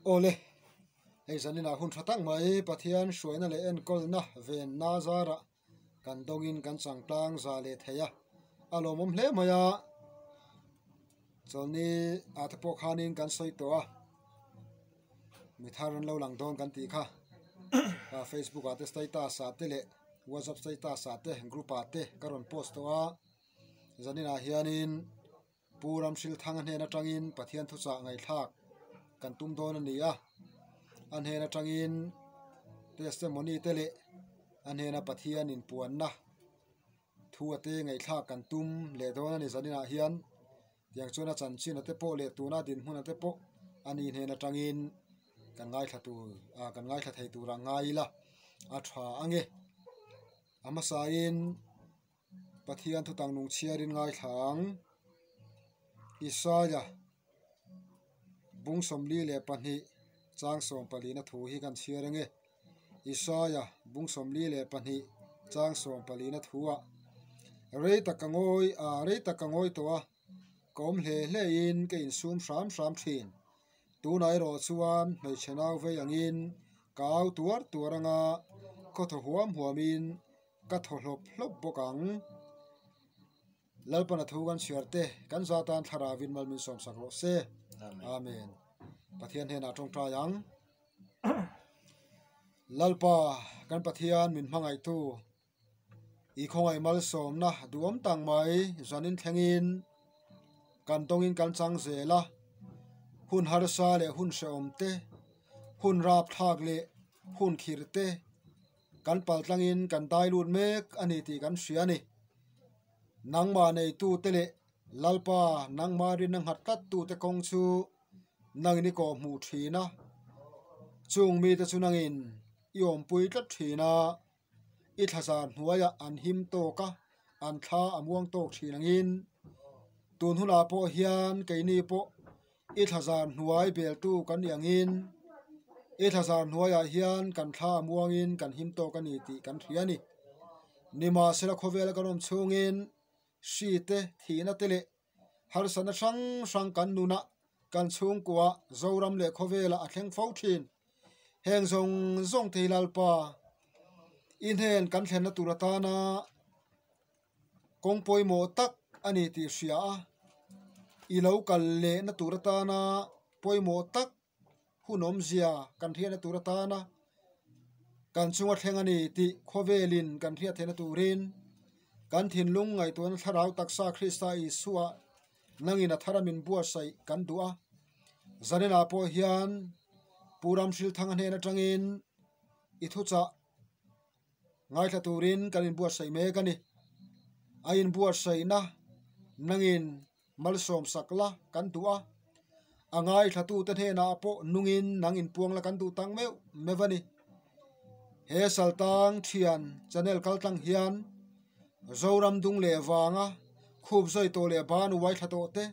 ole ei zanina hun thatang mai pathian hruaina le en kolna ven na zara kan dongin kan changtang za le theya alomom hle maya choni atapo khanin kan soitoa mitharan lo lang dong kan ti kha Facebook ate status ate le WhatsApp status ate group ate karon post toa zanina hianin puram sil thang hena tangin pathian thu cha ngai thak kan tum don ani a an hena tangin testimony tele an hena pathian in puan na thu ate ngai thak kan tum le don ani zanina hian yang chuna chan chin ate po le tuna din hun ate po ani hena tangin kan ngai thatu kan ngai thai tu ra ngai la a tha ange ama sain pathian thu tang nung chiarin ngai thang Isaya bung somli le pani chang som pali na thu hi kan chiarange Isaya bung somli le pani chang som pali na thuwa rei takangoi towa kom hle hle in ke in sum sham thin tu nai ro chuan mai chenau ve angin kau tuaranga ko tho huamin ka tho hlop bokang lalpana thugan chiarte kan zatan tharawin malmin som sakro se amen pathian hena tong tra yang lalpa kan pathian min hmangai tu I khongai mal som na duam tang mai zanin thlengin kan tongin kan chang zela hun harsa le hun seomte hun rap thak le hun khirte kan paltlangin kan dailut mek ani ti kan hriani nangma nei tu tele lalpa nangma rin nang hat tu te kong chu nangni ko mu thina chung mi te chunangin iom pui tlat thina I thazan huaya an him to ka an tha amuang tok thinangin tun hula po hian keini po I thazan huai bel tu kan yangin I thazan huaya hian kan tha amuangin kan him to kan ni ti kan thriani nima sela khovel kanom chungin shite thina tele har sana sang kan nuna kan chung kwa zoram le khovela athleng fo thin heng zong theilalpa in hen kan thlenna turatana kongpoi mo tak ani ti hria I lo kal le na turatana poimo tak hunom zia kan thia na turatana kan chunga thlengani ti khovelin kan thia thena turin kan thin lung ngai ton tharau taksa Krista Isua nangina tharamin bua sai kan dua zanena po hian puram sil thang hne na tangin I thu cha ngai tha turin kan in bua sai me kani ain bua sai na nangin malsom sakla kan dua angai thatu te hena po nungin nangin puang la kan du tang mevani he saltang thian channel kaltang hian zoram dung le wanga khub zoi to le ban wai thato te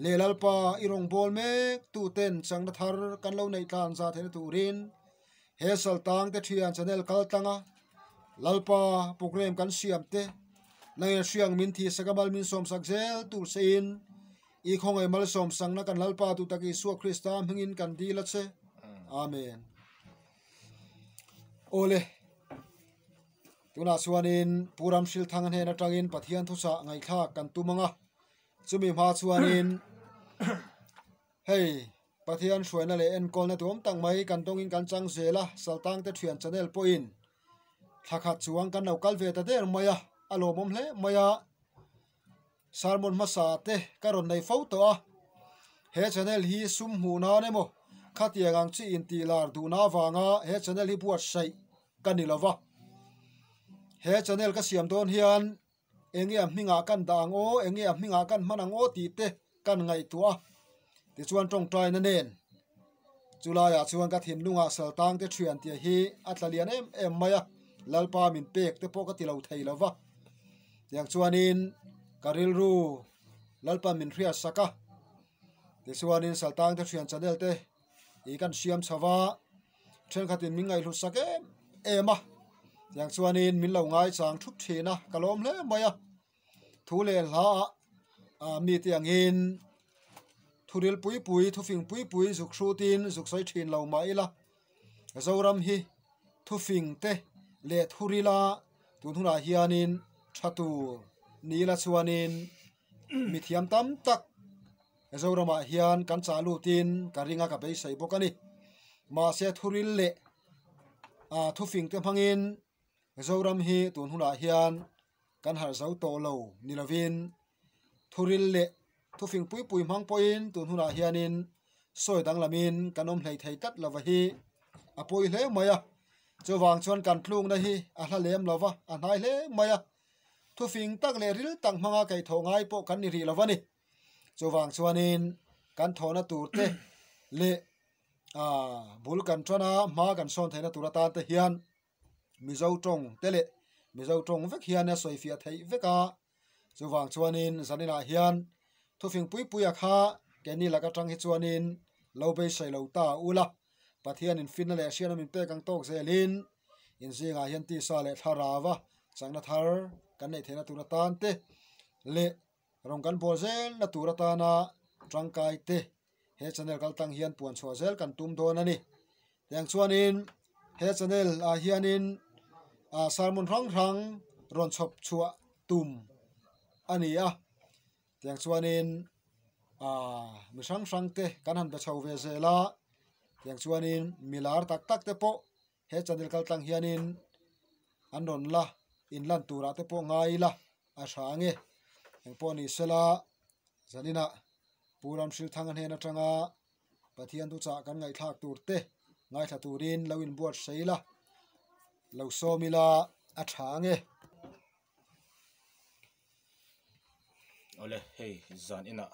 le lalpa irong bol me tu ten chang na thar kan lo nei tlan za the turin he saltang te thian channel kaltanga lalpa program kan siam te nai siang min thi sagamal min som sak zel tu sein I khongai mal som sang na kan lalpa tu taki su Krista hmingin kan dila che amen ole tuna chuanin puram sil thang he na tangin pathian thu cha ngai kha kan tumanga chumi ma chuanin hey pathian hruaina le en kolna tuam tang mai kan tongin kan chang zela saltang te thian channel point thakhat chuang kan no kalve ta der maya alomom hle maya salmon masate karon nei photo a he channel hi sum hu na nemo khatiangang chi intilar du na wanga he channel hi buat sai kanilawa he channel ka siam don hian engia hminga kan dang o engia hminga kan manang o ti te kan ngai tua ti chuan tong trai na nen chulaya chuan ka thin lunga saltang te thian ti hi atlalian em maya lalpa min pek te po ka ti lo theilawa yang chuanin karil ru lalpa min ria saka ti chuanin saltang te thian channel te I kan siam chawa then khatin mingai hlu sake ema yang chuanin min lo ngai chang thup thina kalom hle maya thule hla mi tiangin thuril pui pui thu fing pui pui zuk hru tin zuk soi thin lo mai la zoram hi thu fing te le thurila tun huna hianin thatu ni la chuanin mithiam tam tak zorama hian kan chalu tin karinga ka be sei bokani ma se thuril le thu fing te phangin zoram hi tun huna hian kan har zo to lo nilovin thuril le thu fing pui pui mang poin tun huna hianin soi dang lamin kanom hlei thei kat lova hi apoi hle maya chowang chuan kan thlung na hi a hla lem lova a hnai hle maya thu fing tak le ril tak manga kai tho ngai po kan ni ri lovani chowang chuanin kan thona turte le bul kan tona ma kan son theina turata te hian mizo tong tele mizo tong vek hian a soifia thei veka chowang chuanin zanina hian thu fing pui pui a kha keni laka tang hi chuanin lo be sei lo ta ula pathian in fin le sian min pe kang tok zelin in zinga hian ti sa le tharawa changna thar kan nei theina turatan te le rong kan bol zel na turatana tangkai te he channel kal tang hian puan chho zel kan tum don ani yang chuanin he channel a hianin salmon rang rang ron chop chua tum ani a yang chuanin mi sang sang te kan han be chho ve zela yang chuanin milar tak tak te po he channel kal tang hianin anon la in lan tura te po ngai la a thange yang po ni sela zanina puram shil thang an hena tanga pathian tu cha kan ngai thak tur te ngai tha turin lawin buat seila lo so mila a thange ole hey zan ina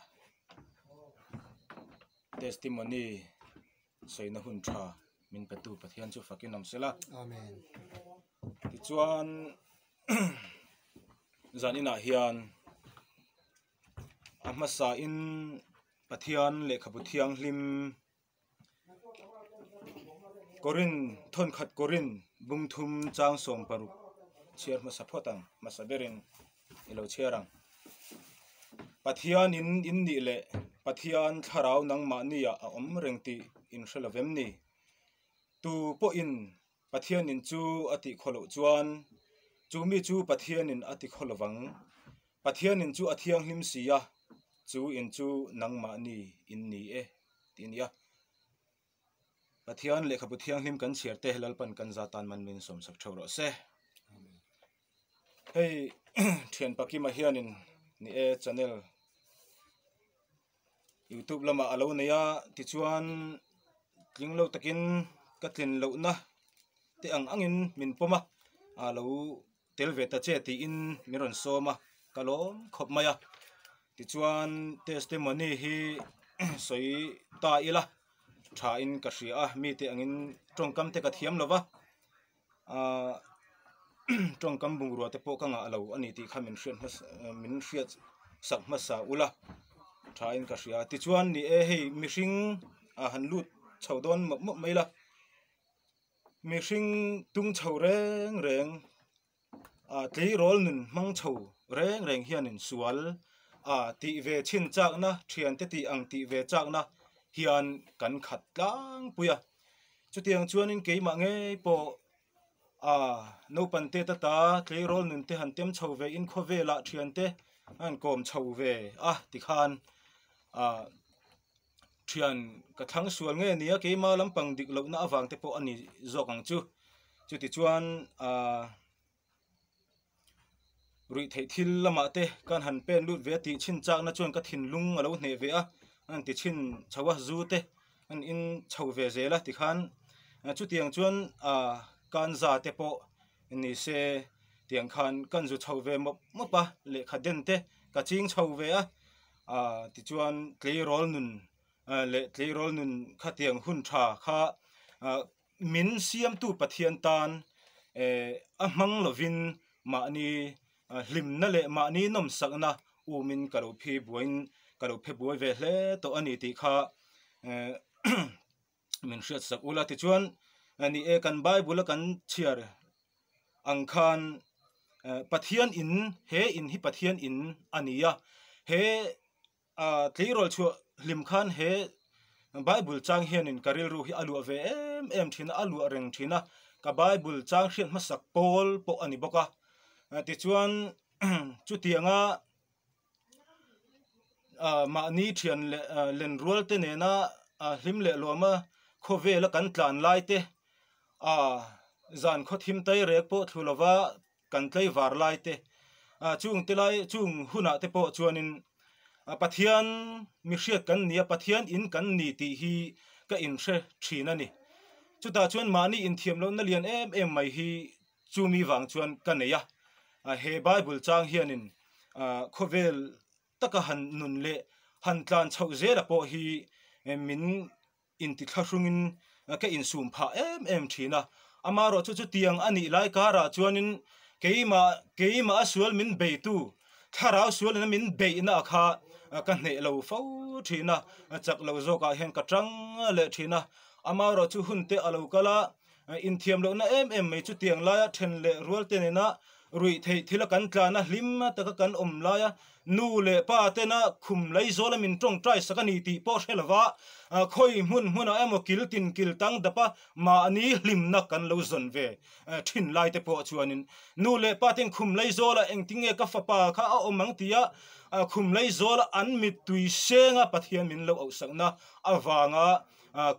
testimony soina hun tha min patu pathian chu fakin nam sela amen ti chuan zan ina hian amasa in pathian le khabuthiang hlim korin thon khat korin bungthum chang som paru chiar ma sapotang masaberin ilo chiarang pathian in ni le pathian tharau nang ma niya a om rengti in hrelavem ni tu po in pathian in chu ati kholo chuan chu mi chu pathian in ati kholowang pathian in chu athiang hlim sia chu in chu nang ma ni in ni e tinia pathian le khabuthiang hlim kan chiarte helalpan kan zatan man min som sak thoro se hey thian pakima hianin ni e channel YouTube lama alo neya tichuan klinglo takin katlin lo na te angin min poma alo telveta che ti in miron soma kalom khop maya tichuan testimony hi soi ta ila tha in ka hria mi te angin tongkam te ka thiam lova tongkam bungrua te po kanga alo ani ti khamin min hriat sak masa ula tha in ka hria tichuan ni e hei mihring han lut chaudon mo maila mihring tung chho reng reng tlei rol nun mang chho reng reng hian in sual ti ve chin chak na thian te ti ang ti ve chak na hian kan khat tlang puya chutiang chuan in keima nge po no pan te ta tlei rol nun te han tem chho ve in kho ve la thian te an kom chho ve ti khan thian ka thang sual nge nia keima lampang dik lo na awang te po ani zokang chu ti chuan rui thei thil lama te kan han pen lut ve ti chin chak na chuan ka thin lung alo hne ve an ti chin chawa zu te an in chho ve zela ti khan chu tiang chuan kan za te po ni se tiang khan kan zu chho ve mo pa le khaden te ka ching chho ve ti chuan tlei rol nun le tlei rol nun kha tiang hun tha kha min siam tu pathian tan a hmang lovin ma ni hlim na le ma ni nom sakna umin kalo phi buin kalo phe buai ve hle to ani ti kha min hriat sak ula ti chuan ani e kan bible kan chiar angkhan pathian in he in hi pathian in ania he tleirol chu lim khan he Bible chang hian in karil ru hi alu ve em thina alu reng thina ka Bible chang hian masak pol po ani boka ti chuan chu tianga ma ni thian len rual te ne na hlim le loma khove la kan tlan lai te zan kho thim tai rek po thulova kan tlai var lai te chung te lai chung huna te po chuanin pathian mi hriat kan nia pathian in kan ni ti hi ka in hre thina ni chuta chuan mani in thiam lo na lian em mai hi chumi wang chuan ka neya he Bible chang hianin khovel taka han nun le han tlan chho zela po hi min in ti thlahungin ka in sum pha em thina amaro chu tiang ani lai kara chuanin keima asual min beitu tharau sual na min beina kha ka nei lo fo thina chak lo zo ka hen ka tang le thina amaro chu hunte alo kala in thiam lo na em mai chu tiang la then le rual te ne na rui thei thila kan tlana hlim ta kan la ya nu le pa te na khum lai zola min tong trai sakani ti po helawa khoi mun emo kiltin kiltang dapa ma ani hlim na kan lo zon ve thin lai te po chuanin nu le pa teng khum lai zola engtinge ka fa pa kha a omang tia khum lai zola an mit tui senga pathian min lo au sakna awanga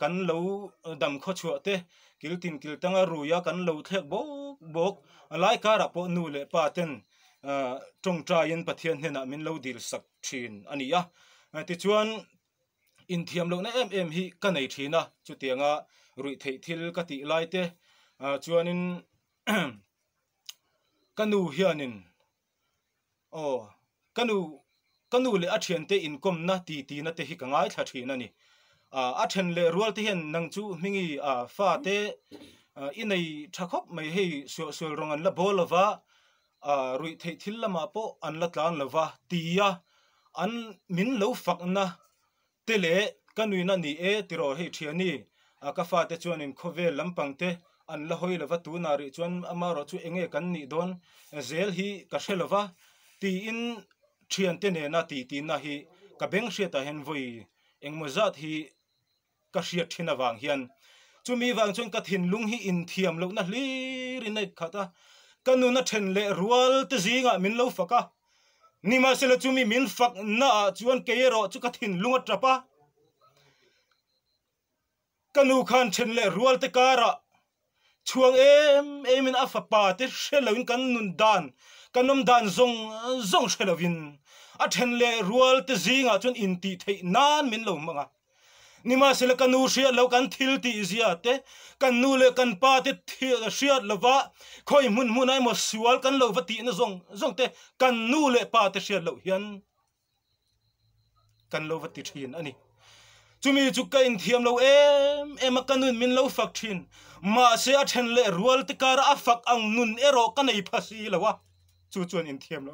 kan lo dam kho chuate kiltin kiltanga ruya kan lo thek bok lai kara po nu le pa ten tong train pathian hena min lo dil sak thin ania ti chuan in thiam lo na em hi ka nei thina chu tianga rui thei thil ka ti lai te chuanin kanu hianin kanu le a thian te in kom na ti na te hi ka ngai thla thina ni a then le rual te hian nang chu mingi fa te inei thakop mai hei so rongan la bolova rui thei thil lama po an la tlan lova tia an min lo fakna tele kanuina ni tiro hei thiani ka fa te chuan in khove lampang te an la hoi lova tu na ri chuan amaro chu enge kan ni don zel hi ka hrelova ti in thian te ne na ti na hi ka beng hriata hen voi engmozat hi ka hriat thina wang hian chumi wang chuan ka thin lung hi in thiam lo na hlir in khata kanu na then le rual te zinga min lo faka nima sela chumi min fak na chuan keiro chu ka thin lunga trapa kanu khan then le rual te kara chuang em in afa pa te hreloin kan nun dan kanom dan zong hrelovin a then le rual te zinga chuan in ti thei nan min lo manga nima sela kanu hria lo kan thil ti ziate kanu le kan pa te hriat lova khoi mun ai mo sual kan lo vati na zong te kanu le pa te hriat lo hian kan lo vati thin ani chumi chu ka in thiam lo em kanun min lo fak thin ma se a then le rual te kara a fak ang nun ero kanai phasi lawa chu chuan in thiam lo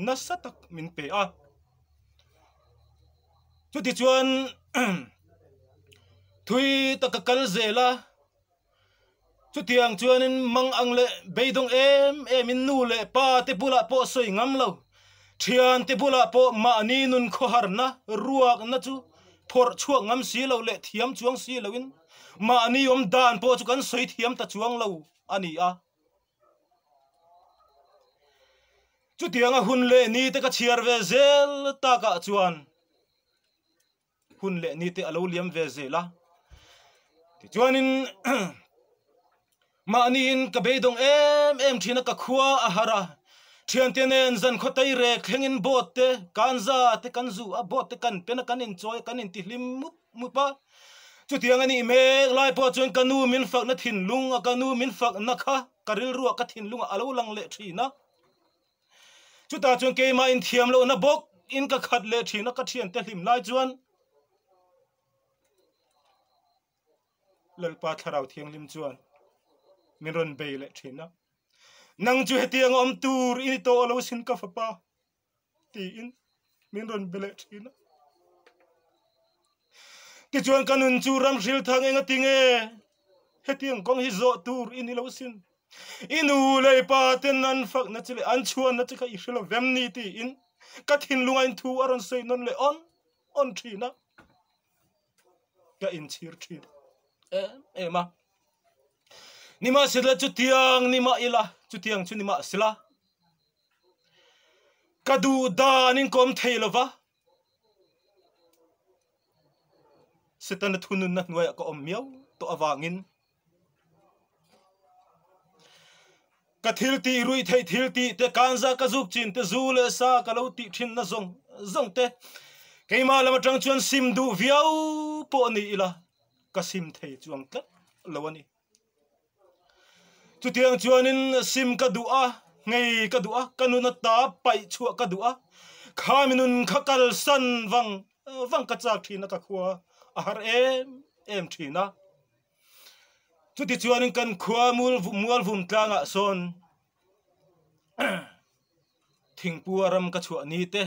na satak min pe a chu ti chuan thui takakal zela chu tiang chuanin mang ang le beidong em in nu le pa te bula po soi ngam lo thian te bula po ma ni nun kho har na ruak na chu phor chuak ngam si lo le thiam chuang si loin ma ni om dan po chu kan soi thiam ta chuang lo ani a chu tianga hun le ni te ka chiar ve zel ta ka chuan hun le ni te alo liam ve zela ti chuanin mani in ka beidong em thina ka khua a hara thian tenen zan khotai re khlengin bot te kanza te kanzu a bot te kan pena kan in choi kan in ti hlim mu pa chu tiang ani me lai po chuan kanu min fak na thin lung a kanu min fak na kha karil ru ka thin lung alo lang le thina chu ta chuan ke ma in thiam lo na bok in ka khat le thina ka thian te hlim lai chuan lal pa tharau thiang lim chuan min ron be le thina nang chu hetiang om tur in to lo sin ka fa pa ti in min ron be le thina ti chuan kanun chu ram hril thang enga tinge hetiang kong hi zo tur in lo sin inu le pa ten nan fak na chile an chuan na chika i hrilo vem ni ti in ka thin lungain thu aron sei non le on thina ka in chir thin ema nima sila chutiang nima ila chutiang chu nima sila kadu danin kom theilova sitan thunun na nuai ka ommiau to awangin ka thilti rui thei thilti te kanza ka juk chin te zule sa ka lo ti thin na zong te keima lama tang chuan sim du viau po ni ila ka sim thei chuang tlat lawani chutiang chuanin sim ka du'a ngei ka du'a kanuna ta pai chua ka du'a khaminun khakal san wang ka chak thina ka khua ahar em thina chuti chuanin kan khua mual vum tlanga son thingpuaram ka chua ni te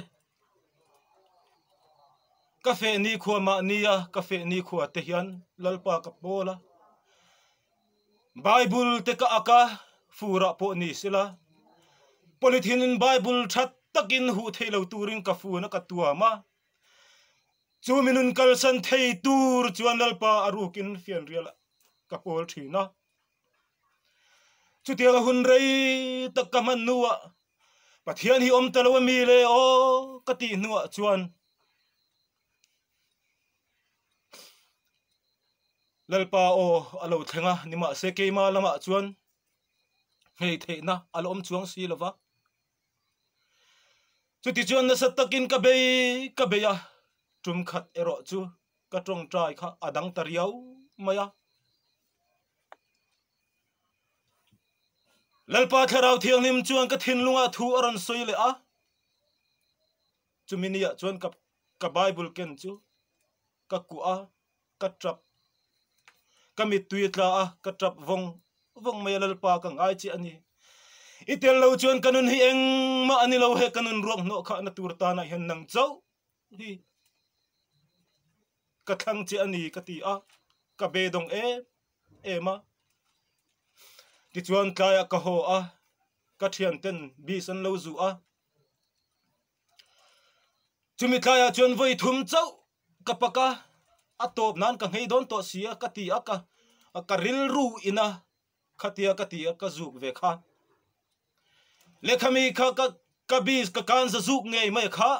cafe ni khua ma nia cafe ni khua te hian lalpa ka pola bible te ka aka fura po ni sila polythene bible that takin hu theilo turin ka fu na ka tuama chuminun kalsan thei tur chuan lalpa arukin fian riala ka pol thina chutiang hun rei takaman nuwa pathian hi om talawa mi le o kati nuwa chuan lalpa o alo thenga nima se keima lama chuan hei theina alom chuang si lova chuti chuan na satakin ka beya tum khat ero chu ka tong trai kha adang tariau maya lalpa tharau thiang nim chuan ka thin lunga thu aron soi le a chuminia chuan ka bible ken chu ka ku a ka trap kamit tuitla a ka trap vong mai lalpa ka ngai chi ani itel lo chuan kanun hi eng ma ani lo he kanun ruak no kha na tur ta na hian nang chau hi ka thang chi ani ka ti a ka be dong ema ti chuan tlaya ka ho a ka thian ten bi san lo zu a chumi tlaya chuan voi thum chau ka paka atop nan ka ngei don to sia ka ti aka ril ru ina khatia ka zuk ve kha lekhami kha ka bis ka kan za zuk ngei mai kha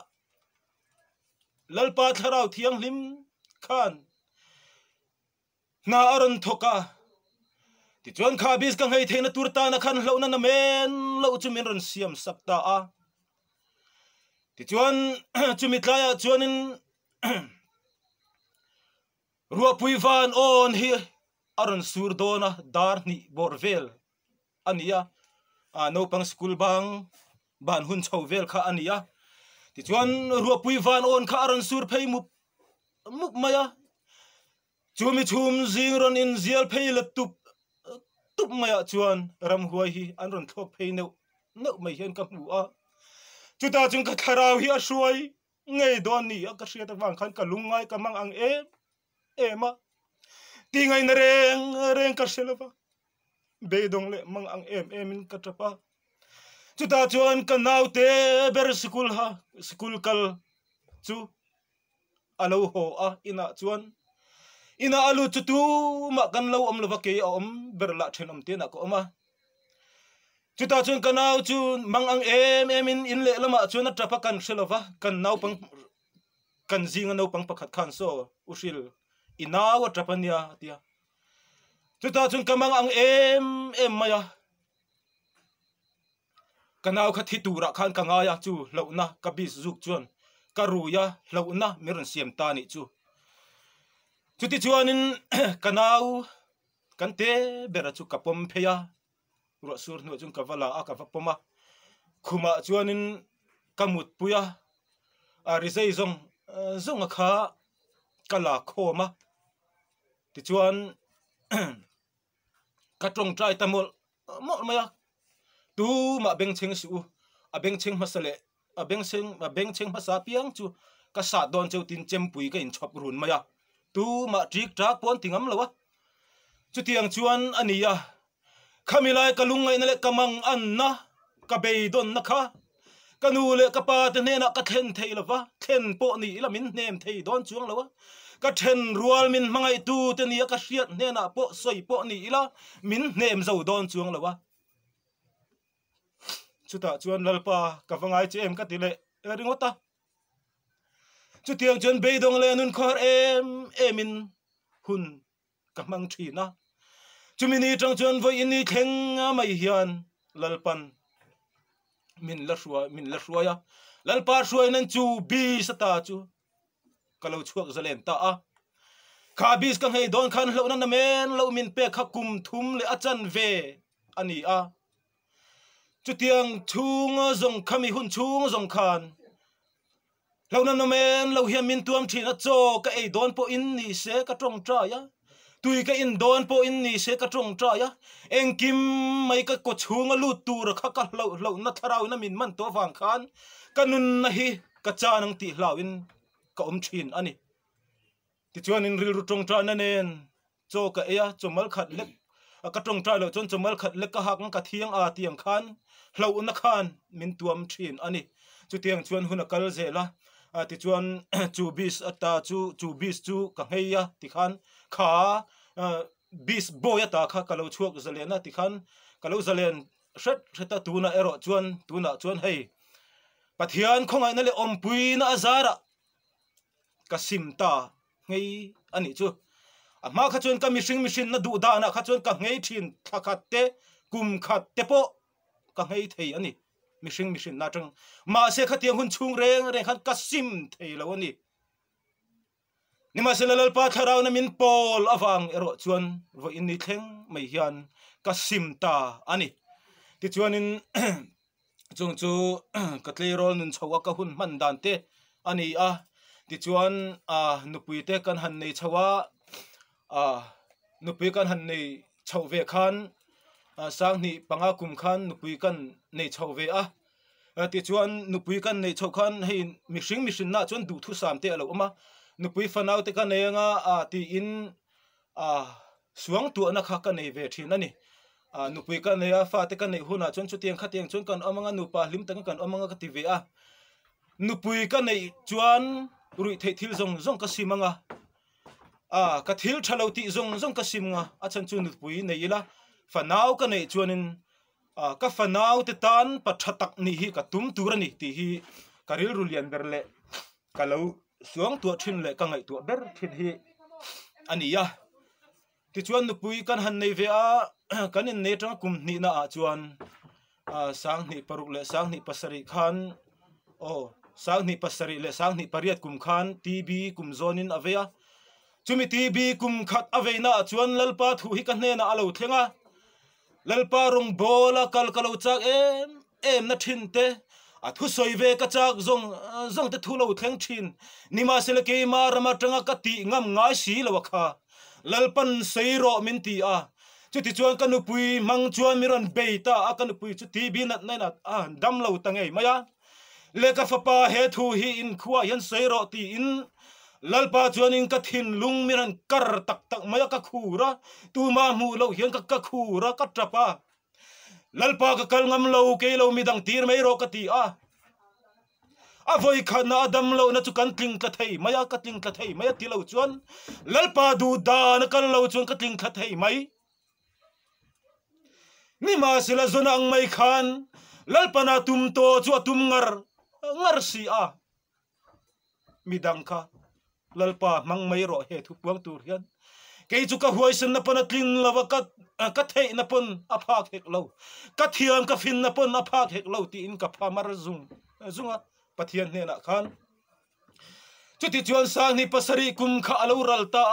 lalpa tharau thiang lim khan na aron thoka ti chuan kha bis ka ngei theina turta na khan hlo na men lo chumin ron siam sakta a ti chuan chumi tlaya chuanin ruwa puivan on hi aron surdona darni borvel ania no pang school bang ban hun chhovel kha ania ti chuan ruwa puivan on kha aron sur phei muk maya chumi chum jing ron in zial phei la tup maya chuan ram huai hi an ron thok phei no mai hian ka mu a chuta chung ka tharau hi a hruai ngei don ni a ka hriat awang khan ka lungai ka mang ang ema ti ngai na reng ka selova be dong le mang ang in ka trapa chuta chuan ka naute ber school kal chu alo ho a ina alu chutu ma kan lo om lova ke om ber la then te na ko ma chuta chuan ka nau chu mang ang in le lama chuan trapa kan selova kan nau pang kan zinga no pang pakhat khan so usil inawa trapania tia chuta chun kamang ang maya kanau khathi tura khan kangaya chu launa kabis zuk chuan karuya launa miron siam ta ni chu chuti chuanin kanau kante bera chu kapom pheya ro sur no chung kavala aka vapoma khuma chuanin kamut puya a rizai zong kha kala khoma ti chuan ka tong trai tamol mol maya tu ma beng cheng su a beng cheng masale a beng cheng masa piang chu ka sa don cheu tin chem pui ka in chop run maya tu ma trik trak pon tingam lawa chu tiang chuan ania khamilai kalungai na le kamang anna ka be don na kha kanu le kapa te ne na ka then thei lawa then po ni la min nem thei don chuang lawa ka then rual min mangai tu te ni ka hriat ne na po soi po ni la min nem zo don chuang lawa chuta chuan lalpa ka vangai che em ka ti le ringota chu tiang chuan beidong le nun khor emin hun ka mang thina chumini tang chuan voi ini thleng mai hian lalpan min la shua ya lalpa shuai nan chu bi sata chu kalau chuak zalen ta a kha bis kang hei don khan lo na men lo min pe kha kum thum le achan ve ani a chu tiang chung zong khami hun chung zong khan lo na men lo hiam min tuam thina cho ka ei don po in ni se ka tong tra ya tui ka in don po in ni se ka tong tra ya eng kim mai ka ko chunga lu tur kha ka lo na tharau na min man to wang khan kanun na hi ka cha nang ti hlawin ka thin ani ti chuan in ril ru tong tra na nen cho ka eya chomal khat lek ka tong tra lo chon chomal khat lek ka hak ka thiang a tiang khan hlo na khan min tuam thin ani chu tiang chuan huna kal zela ti chuan chu bis ata chu bis chu ka heya ti khan kha bis boya ta kha kalo chuak zalena ti khan kalo zalen shet tuna ero chuan hei pathian khongai na le ompui na azara kasimta ngei ani chu ama kha chuan ka mihring na du da na kha chuan ka ngei thin thakhat te kum khat te po ka ngei thei ani mihring na tang ma se kha tiang hun chung reng khan kasim thei lo ani ni ma se lalpa tharau na min pol awang ero chuan vo in ni thleng mai hian kasimta ani ti chuan in chung chu katlei rol nun chowa ka hun man dan te ani a ti chuan nupui te kan han nei chawa nupui kan han nei chauve khan sang ni panga kum khan nupui kan nei chauve a ti chuan nupui kan nei chau khan hei mihring na chuan du thu sam te alo ama nupui fanau te kan nei nga ti in suang tu na kha kan nei ve thin ani nupui kan nei fa te kan nei huna chuan chu tiang kha tiang chuan kan amanga nupa lim tang kan amanga ka ti ve a nupui kan nei chuan rui thei thil zong ka simanga ka thil thalo ti zong ka simnga achan chu nupui nei la fanau ka nei chuanin ka fanau te tan pathatak ni hi ka tum turani ti hi karil rulian berle kalau suang tu thin le ka ngai tu ber thin hi ania ti chuan nupui kan han nei ve a kan in nei tang kum ni na a chuan sang ni paruk le sang ni pasari khan sang ni pasari le sang ni pariat kum khan tb kum zonin avea chumi tb kum khat aveina chuan lalpa thu hi kan ne na alo thlenga lalpa rong bola kalo chak em na thin te thu soi ve ka chak zong te thu lo thleng thin nima sele ke ma rama tanga ka ti ngam ngai si lo kha lalpan seiro min ti a chu ti chuan kanu pui mang chuan miron beita a kanu pui chu tb na na dam lo tangei maya le ka fapa he thu hi in khuwa yan seiro ti in lalpa chuan in ka thin lung miran kar tak maya ka khura tu ma mu lo hian ka khura ka trapa lalpa ka kal ngam lo ke lo midang tir mai ro ka ti a voi khana dam lo na chu kan tling ka thei maya ka tling ka thei maya ti lo chuan lalpa du da na kan lo chuan ka tling ka thei mai ni ma sila zonang mai khan lalpa na tum to chu tum ngar si midang kha lalpa mang mai ro he thu puang tur hian ke chu ka huai san na pan tling lawa ka thei na pon a phak hek lo ka thiam ka fin na pon a phak hek lo ti in ka phamar zunga pathian ne na khan chu ti chuan sang ni pasari kum kha alo ralta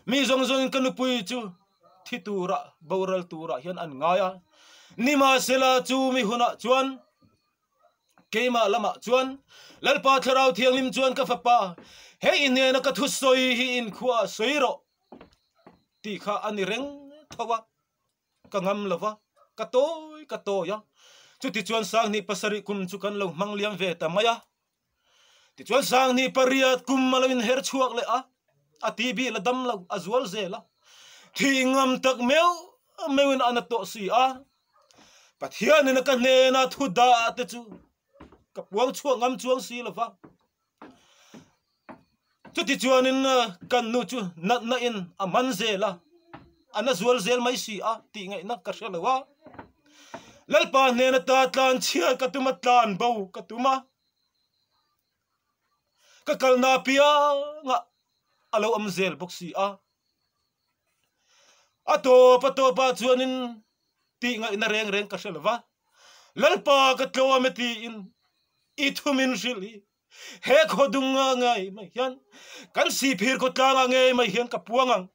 mi zong kan pui chu thitura boral tura hian an ngaya nima sela chu mi huna chuan keima lama chuan lalpa tharau thiang lim chuan ka fapa he in ne na ka thu soi hi in khuwa soiro ti kha ani reng thawa ka ngam lawa ka to ya chu ti chuan sang ni pasari kum chu kan lo mang liam ve ta maya ti chuan sang ni pariat kum malawin her chuak le a tb la dam lo azwal zela thi ngam tak mewin anato si pathian na ka ne na thu da te chu ka puang chuang ngam chuang si lova chu ti chuan in kan nu chu na in aman zela ana zual zel mai si a ti ngai na ka shalawa lalpa ne na ta tlan chia ka tuma tlan bau ka tuma ka kalna pia nga alo am zel boxi a ato pa chuan in ti ngai na reng ka shalawa lalpa ka tlo me ti in I thumin shili he khodunga ngai mai hian kan si phir ko tlanga ngai mai hian ka puangang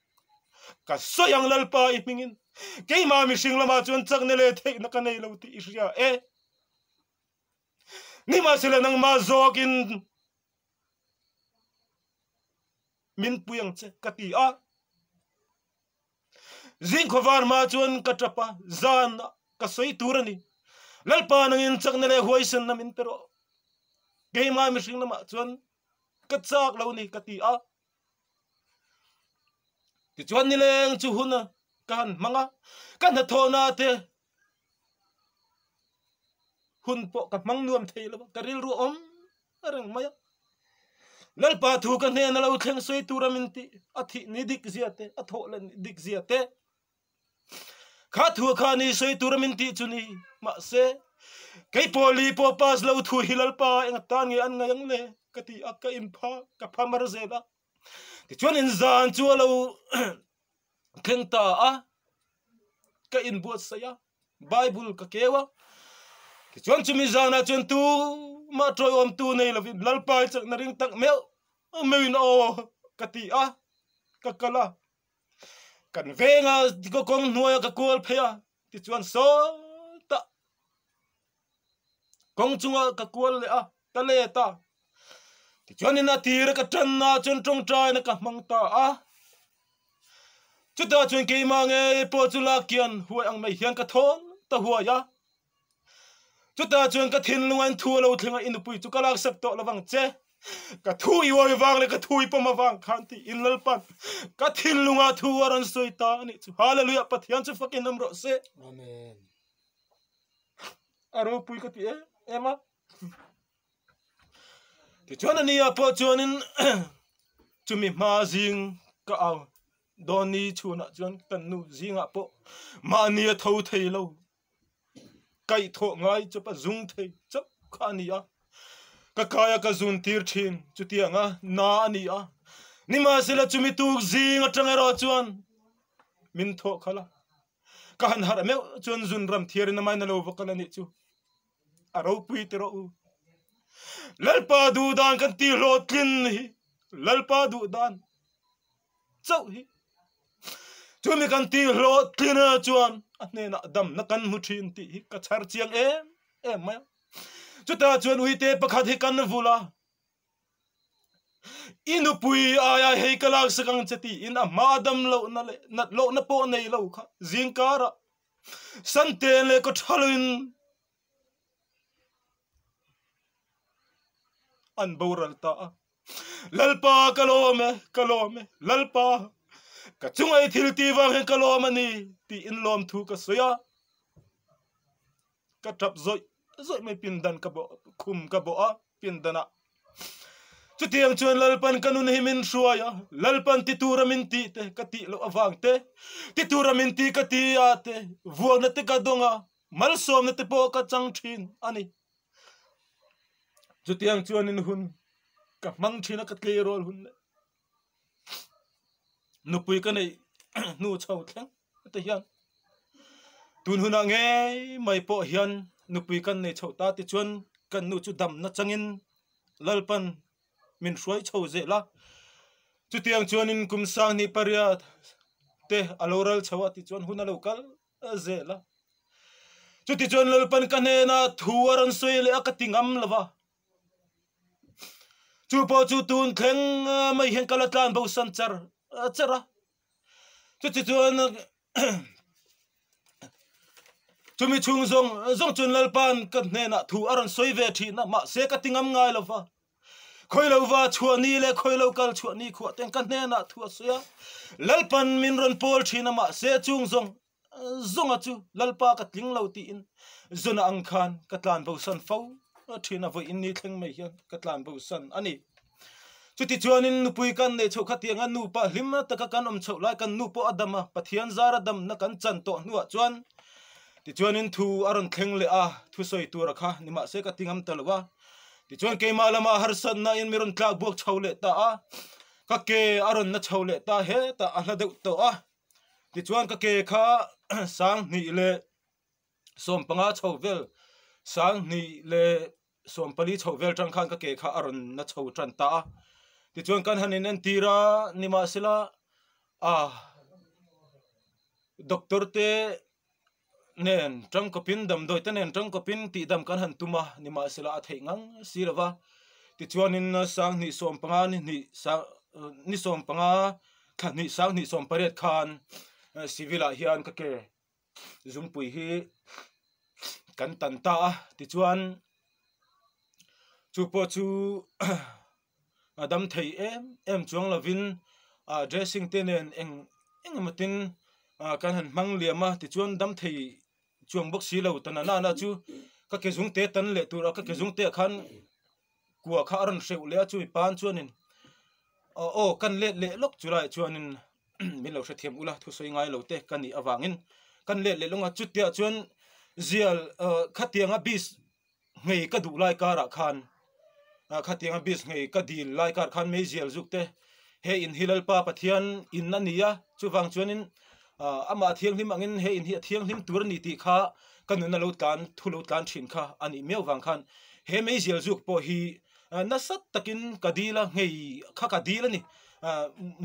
ka soyang lalpa I mingin keima mi singlama chuan chakne le thei na kanei lo ti isria e ni ma sila nang ma zokin min puyang che kati a zing khovar ma chuan ka tapa zan ka soi turani lalpa nang in chakne le hoisen na min pero keima mi singlama chuan ka chak lo ni kati a ti chuan ni leng chu huna kan manga kan thona te hun po ka mang nuam thei lo ka ril ru om arang maya lalpa thu kan ne na lo thleng soi turamin ti athi ni dik ziate atho lan dik ziate kha thu kha ni soi turamin ti chuni ma se kai poli po pas lo thu hilalpa eng tan nge an ngayang le kati akka in pha ka phamar zela ti chuan in zan chu lo khenta a ka in buat saya bible ka kewa ti chuan chumi zana chuan tu ma troi om tu nei lovin lalpa chak na ring tak meu meuin o kati a ka kala kan venga ko kong nuaya ka kol phea ti chuan so ta kong chunga ka kol le a ta le ta ti chuan in atir ka tan na chun trong trai na ka mangta a chuta chuan ke mange po chula kian huai ang mai hian ka thon ta huaya chuta chuan ka thin lungan thu lo thlinga in pui chu kalak sak to lawang che ka thui woi wang le ka thui pama wang khanti in lalpan ka thin lunga thu aran soita ni chu hallelujah pathian chu fakin namro se amen aro pui ka ti ema ti chuan ani a po chuan in chumi ma jing ka aw doni chuna chuan kan nu zinga po ma ni a tho thei lo kai tho ngai chapa zung thei chap khania ka kaya ka zun tir thin chutianga na ania nima sila chumi tuk zing atangero chuan min tho khala ka han har me chuan zun ram thier na mai na lo vakala ni chu aro pui tero u lalpa du dan kan ti lo tlin hi lalpa du dan chau hi chumi kan ti lo tlin chuan ane na dam na kan mu thin ti ka char chiang em ma chuta chuan uite pakhat hi kan vula inu pui aya hei kalak sakang chati in a madam lo na le nat lo na po nei lo kha zingkara sante le ko thaluin an boral ta lalpa kalome lalpa ka chungai thil ti wang he kalomani ti in lom thu ka soya ka tap zoi mai pindan ka bo khum ka bo a pindana chutiang chuan lalpan kanun himin suaya lalpan ti turamin ti te ka ti lo awang te ti turamin ti ka ti ate vuang na te ka donga mal som na te po ka chang thin ani chutiang chuan in hun ka mang thina ka tle rol hun nu pui ka nei nu chau thleng te hian tun huna nge mai po hian nu pui kan nei chau ta ti chuan kan nu chu dam na changin lalpan min roi chau ze la chutiang chuan in kum sang ni pariat te aloral chawa ti chuan huna lokal ze la chuti chuan lalpan kan na thuaran soi le akatingam lawa chu po chu tun thleng mai hian kalatlan bo san chara chuti chuan chumi chung zong chun lalpan kan ne na thu aran soi ve thi na ma se ka tingam ngai lova khoi lova chuani le khoi lokal chuani khuwa teng kan ne na thu soya lalpan min ron pol thi na ma se chung zonga chu lalpa ka tling lo ti in zona angkhan ka tlan bo san fo thina voi in ni thleng mai hian katlan bo san ani chuti chuanin nupui kan ne chho khatiang an nu pa hlimna taka kan om chho lai kan nu po adama pathian zara dam na kan chan to nuwa chuan ti chuanin thu aron thleng le a thu soi tur kha nima se ka tingam talwa ti chuan ke malama harsan na in miron tlak buak chhole ta a ka ke aron na chhole ta he ta ahla deuh to a ti chuan ka ke kha sang ni le som panga chhovel sang ni le som pali chhovel tang khan ka ke kha aron na chho tran ta ti chuan kan hanin an tira nima sila doctor te nen tang kopin dam doi ta nen tang kopin ti dam kan han tuma nima sila a theingang sirawa ti chuanin sang ni som panga ni som panga thani sang ni som paret khan civila hian ka ke zumpui hi kan tan ta ti chuan chu po chu adam thei em chuang lovin dressing ten eng matin kan han mang liama ti chuan dam thei chuang bok si lo tan na chu ka ke zung te tan le tur ka ke zung te khan kwa kha ran seu le chu pan chuanin kan le lok chulai chuanin min lo hre thiam ula thu soi ngai lo te kan ni awangin kan le longa chu tia chuan zial khatianga bis ngei ka du lai kara khan khatianga bis ngei ka dil lai kar khan me zial zukte he in hilal pa pathian in nania chuwang chuanin ama thiang hlim angin he in hi thiang hlim tur ni ti kha kanuna lo tan thulo tan thin kha ani mewang khan he me zial zuk po hi nasat takin kadila ngei kha kadila ni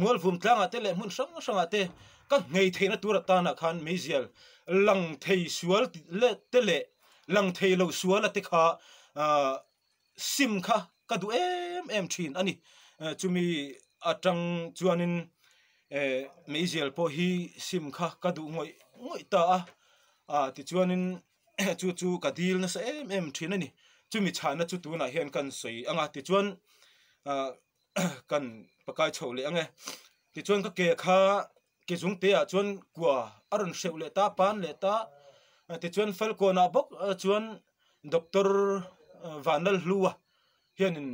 mual vum tlanga te le mun sang ate ka ngei theina tur ta na khan me zial lang thei sual le te le lang thei lo sual ate kha sim kha ka du em thin ani chumi atang chuanin meizel po hi sim kha ka du ngoi ta ti chuanin chu kadil na sa em thin ani chumi chana chu tu na hian kan soi anga ti chuan kan pakai chhole ange ti chuan ka ke kha ke zung te a chuan kwa aron seu le ta pan le ta ti chuan falko na bok chuan doctor vanal hlua hianin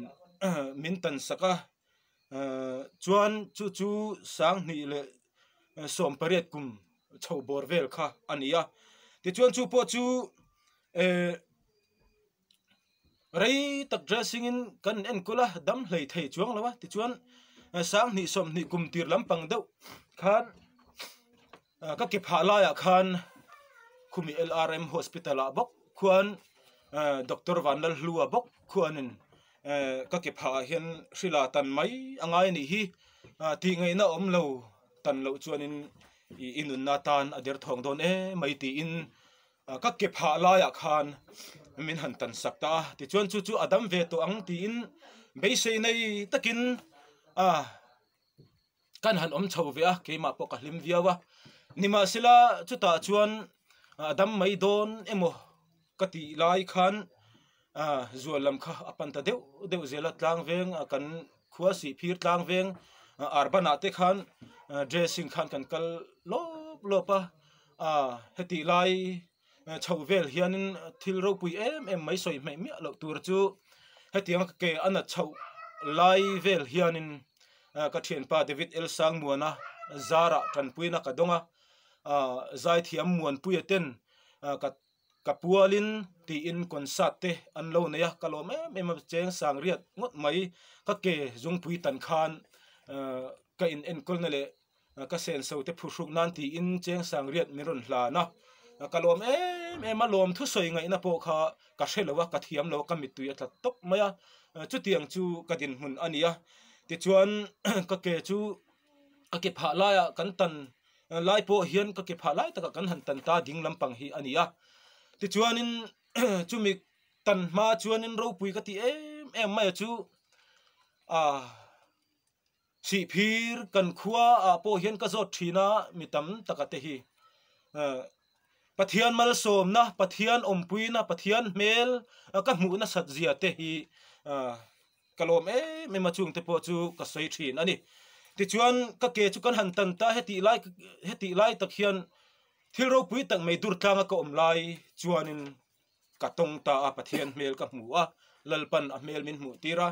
min tan saka chuan chu sang ni le som pariat kum chho bor vel kha ania ti chuan chu po chu rei tak dressing in kan en kula dam hlei thei chuang lawa ti chuan sang ni som ni kum tir lampang deuh khan ka ke phala ya khan khumi LRM hospital a bok khuan doctor vanal hlua bok khuanin ka ke pha hian hrila tan mai angai ni hi ti ngai na om lo tan lo chuanin inun na tan ader thong don mai ti in ka ke pha la ya khan min han tan sakta ti chuan chu adam ve to ang ti in be sei nei takin kan han om chho ve a ke ma po ka hlim viawa nima sila chuta chuan adam mai don emo kati lai khan zualam kha apan ta deu zela tlang veng kan khua si phir tlang veng arbana te khan dressing khan kan kal lopa heti lai chhovel hianin thil ro pui em mai soi mai mi lo tur chu hetiang ke ana chho lai vel hianin ka thian pa David El Sang muana zara tan puina ka donga zai thiam muan puyaten ka pualin ti in concert te an lo ne ya kalom em cheng sang riat ngot mai ka ke zung pui tan khan ka in en kol na le ka sen so te phusuk nan ti in cheng sang riat miron hla na kalom em alom thu soi ngai na po kha ka hrelowa ka thiam lo ka mitui atla tok maya chu tiang chu ka din hun ania ti chuan ka ke chu ka ke pha la ya kan tan lai po hian ka ke pha lai ta kan han tan ta ding lampang hi ania ti chuanin chumi tan ma chuanin ro pui ka ti em mai chu si phir kan khua po hian ka zot thina mitam takate hi pathian mal som na pathian ompui na pathian mel ka mu na sat zia te hi kalom me ma chung te po chu ka sei thin ani ti chuan ka ke chu kan han tan ta heti lai tak hian thil ro pui tak mei dur tlanga ka om lai chuanin ka tong ta a pathian mel ka mu a lalpan a mel min mu tira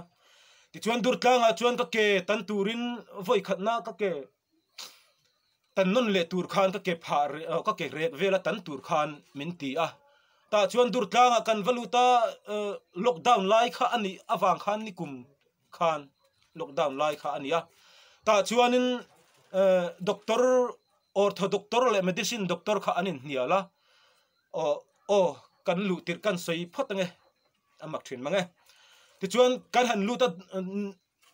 ti chuan dur tlanga chuan ka ke tan turin voi khatna ka ke tan non le tur khan ka ke phar ka ke rek vela tan tur khan min ti a ta chuan dur tlanga kan valuta lockdown lai kha ani awang khan ni kum khan lockdown lai kha ania ta chuanin doctor ortho doctor le medicine doctor kha anin niala o kan lu tir kan soi photange amak thin mange ti chuan kan han lu ta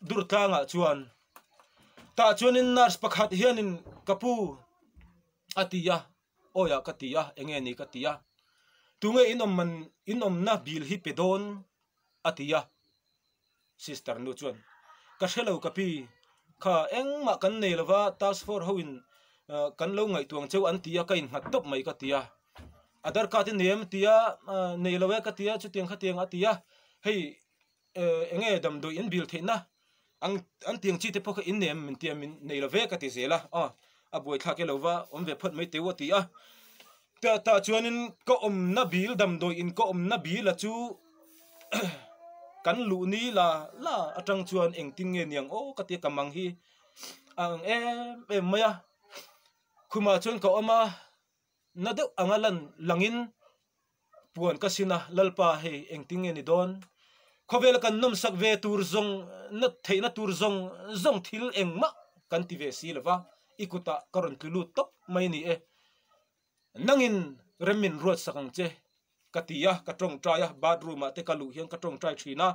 dur tlanga chuan ta chuanin nurse pakhat hianin kapu atia oya katia enge ni katia tunge inom na bil hi pedon atia sister nu chuan ka shelo kapi kha engma kan nei lova task force hoin kan lo ngai tuang cheu an tia kain ngat top mai ka tia adar ka ti nem tia nei lowe ka tia chu tiang kha tiang atia hei enge dam do in bil theina an tiang chi te pokha in nem min tia min nei lowe ka ti zela a boi kha ke lova om ve phot mai te wa tia ta chuanin ko om na bil dam do in ko om na bil la chu kan lu ni la atang chuan eng ting nge niang o ka ti kamang hi ang em maya khuma chuan ko ama na de angalan langin puan kasina lalpa he eng ting nge ni don khovel kan nom sak ve tur zong na theina tur zong thil engma kan ti ve si lova ikuta karon tulu top mai ni nangin remin ruat sakang che katia katong traya bathroom ate kalu hian katong trai thina